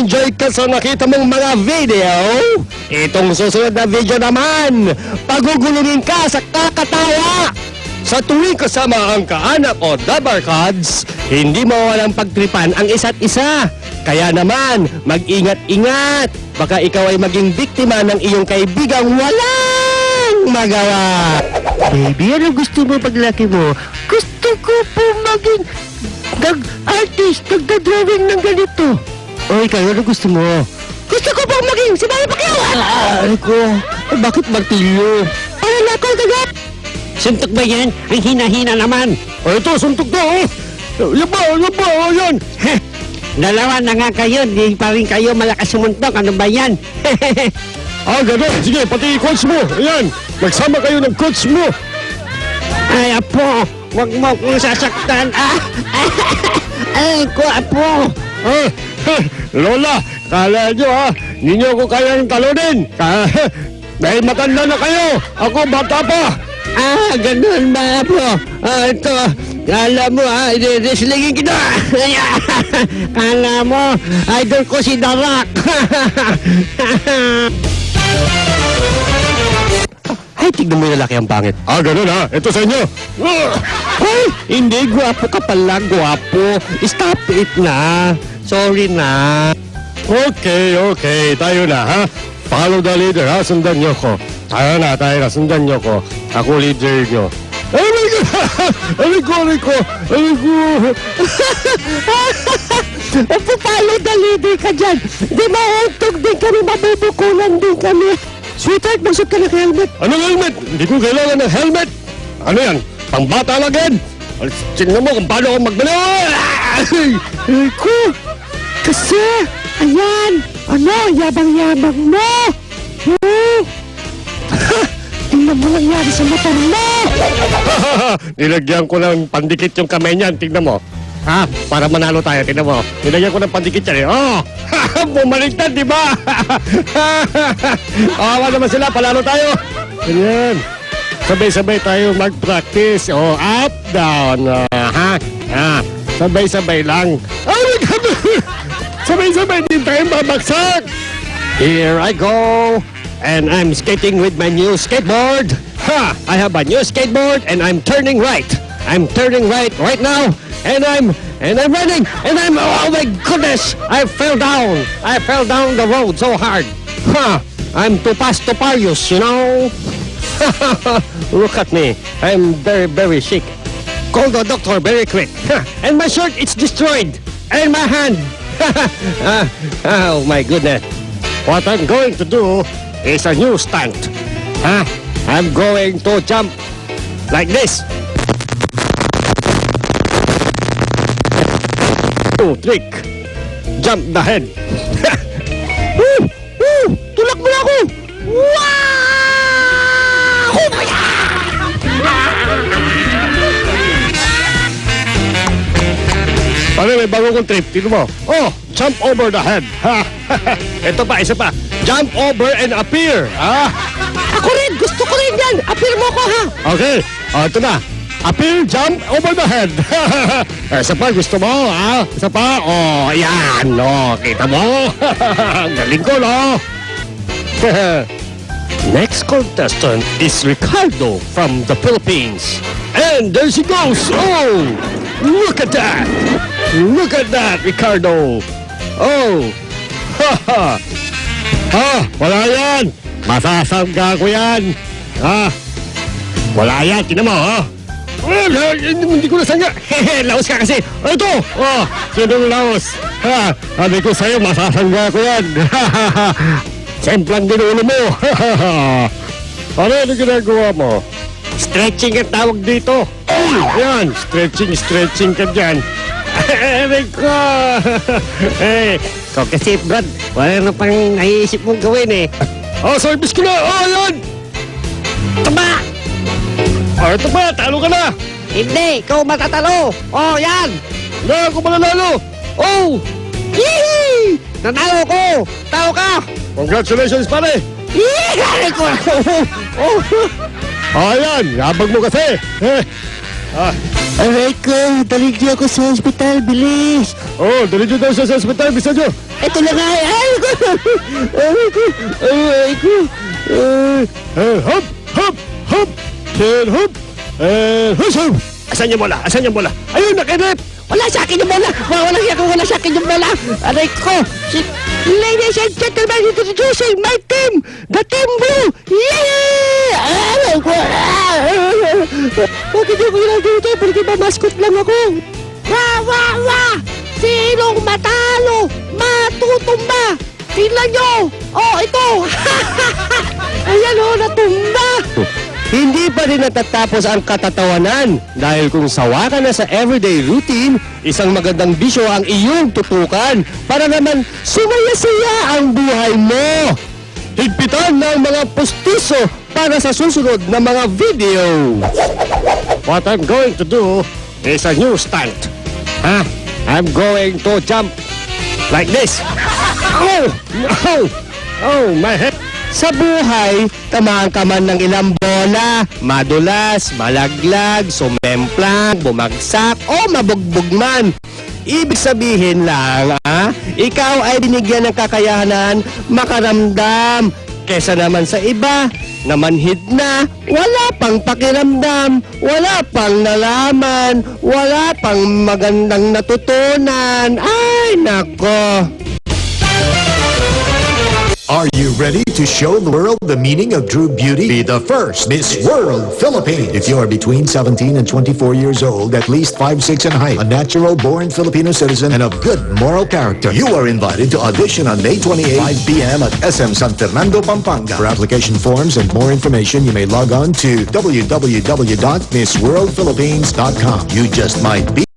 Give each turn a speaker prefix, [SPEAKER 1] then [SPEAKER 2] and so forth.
[SPEAKER 1] nag-enjoy ka sa nakita mong mga video? Itong susunod na video naman, pagugulungin ka sa kakatawa! Sa tuwing kasama ang kaanak o dabarkads, hindi mo walang pagtripan ang isa't isa. Kaya naman, mag-ingat-ingat. Baka ikaw ay maging biktima ng iyong kaibigang walang magawa.
[SPEAKER 2] Baby, ano gusto mo paglaki mo? Gusto ko po maging artist, nagda-drawing ng ganito. O ikaw, ano gusto mo? Gusto ko pong maging si Manny Pacquiao! Ay ko, bakit martilyo? Para nakal kagat!
[SPEAKER 3] Suntok ba yan? Ang hina-hina naman.
[SPEAKER 1] O ito, suntok to, oh! Yan ba, yan!
[SPEAKER 3] Dalawa na nga kayo, di pa rin kayo malakas sumuntok. Ano ba yan?
[SPEAKER 1] Ganun. Sige, pati coach mo. Ayan, magsama kayo ng coach mo.
[SPEAKER 3] Ay, apo, wag mo kong sasaktan. Ay, ko, apo.
[SPEAKER 1] Lola, kala nyo hindi nyo ako kayang talunin. Dahil matanda na kayo, ako bata pa.
[SPEAKER 3] Ganun ba, apo? Ito, kala mo, reslingin kita. Kala mo, idol ko si Darak.
[SPEAKER 1] Ay, tignan mo yung lalaki ang pangit. Ganun ito sa inyo.
[SPEAKER 3] Ay, hindi, guwapo ka pala, guwapo. Stop it na. Sorry na.
[SPEAKER 1] Okay, tayo na, Follow the leader, Sundan nyo ko. Tayo na, sundan nyo ko. Ako leader nyo. Aray ko.
[SPEAKER 2] Follow the leader ka dyan. Di mauntog din kami, mabubukulan din kami. Sweetheart, magsot ka ng helmet.
[SPEAKER 1] Anong helmet? Hindi ko kailangan ng helmet. Ano yan? Pangbata lang yan. Tingnan mo kung paano ako magbalaw.
[SPEAKER 2] Ay ko, kasi, ayan, yabang-yabang mo. Tingnan mo nangyari sa motor mo.
[SPEAKER 1] Nilagyan ko ng pandikit yung kamay niyan. Tingnan mo. Para manalo tayo. Tingnan mo. Nilagyan ko ng pandikit yan. Bumaliktad, di ba? Awa naman sila. Palalo tayo. Ganyan. Sabay-sabay tayo mag-practice. Up, down. Sabay-sabay lang. Sabay-sabay din tayo babagsak. Here I go. And I'm skating with my new skateboard. I have a new skateboard and I'm turning right. I'm turning right now. And I'm running. And oh my goodness. I fell down. I fell down the road so hard. I'm Tuparius, you know. Look at me. I'm very, very sick. Call the doctor very quick. And my shirt, it's destroyed. And my hand. Oh my goodness. What I'm going to do is a new stunt. I'm going to jump like this. Trick. Jump the head.
[SPEAKER 2] Tulak mo na ako. Wow! Oh my God!
[SPEAKER 1] Paano may bago kong trip? Tignan mo. Jump over the head. Ito pa, isa pa. Jump over and appear.
[SPEAKER 2] Ako rin, gusto ko rin yan. Appear mo ko, ha?
[SPEAKER 1] Okay. Ito na. Appear, jump over the head. Isa pa, gusto mo, Isa pa. Ayan. Kita mo. Galing ko, no? Next contestant is Ricardo from the Philippines. And there she goes. Look at that. Look at that, Ricardo. Wala yan. Masasangga ko yan. Wala yan. Tingnan mo, hindi ko nasangga. Laos ka kasi. Ito. Sinong laos? Sabi ko sa'yo, masasangga ko yan. Semplang ginulo mo. Ano ginagawa mo? Stretching ang tawag dito. Yan, stretching ka dyan. Aray ko.
[SPEAKER 3] Ikaw kasi, Brad, wala na pang naiisip mong gawin
[SPEAKER 1] Service ko na. Yan.
[SPEAKER 3] Tama!
[SPEAKER 1] Ito ba, talo ka na.
[SPEAKER 3] Hindi, ikaw matatalo. Yan!
[SPEAKER 1] Hindi ako mananalo.
[SPEAKER 3] Yee! Nanalo ko! Tao ka!
[SPEAKER 1] Congratulations, pare.
[SPEAKER 3] Yee! Ko!
[SPEAKER 1] Yan, yabag mo kasi.
[SPEAKER 2] Aray ko, dali niyo ako sa ospital, bilis.
[SPEAKER 1] Oh, dali nyo daw sa hospital, bisa nyo.
[SPEAKER 2] Ito na nga, ay ko. Aray ko, aray ko.
[SPEAKER 1] Hop, hop, hop. Then hop. And hustle. Asan yung bola? Asan yung bola? Ayun, nakinip.
[SPEAKER 2] Wala sa akin yung bola. Wala sa akin yung bola. Aray ko. Ladies and gentlemen, introducing my team, the Team Blue. Yay! Aray ko. Bakit yung kailangan dito? Porque ba mascot lang ako? Wah! Sinong matalo? Matutumba. Tingnan nyo. Oh, ito. Ayan o, natumba.
[SPEAKER 1] Hindi pa rin natatapos ang katatawanan dahil kung sawa ka na sa everyday routine, isang magandang bisyo ang iyong tutukan para naman sumaya-saya ang buhay mo. Higpitan ng mga pustiso para sa susunod na mga video. What I'm going to do is a new stunt. I'm going to jump like this. Oh, my head.
[SPEAKER 2] Sa buhay, tamaan ka man ng ilang bola, madulas, malaglag, sumemplang, bumagsak, o mabugbog man. Ibig sabihin lang, ikaw ay binigyan ng kakayanan makaramdam. Kesa naman sa iba, na manhid na, wala pang pakiramdam, wala pang nalaman, wala pang magandang natutunan. Ay, nako.
[SPEAKER 4] Are you ready to show the world the meaning of true beauty? Be the first Miss World Philippines. If you are between 17 and 24 years old, at least 5'6" in height, a natural-born Filipino citizen, and of good moral character, you are invited to audition on May 28, 5 p.m. at SM San Fernando, Pampanga. For application forms and more information, you may log on to www.missworldphilippines.com. You just might be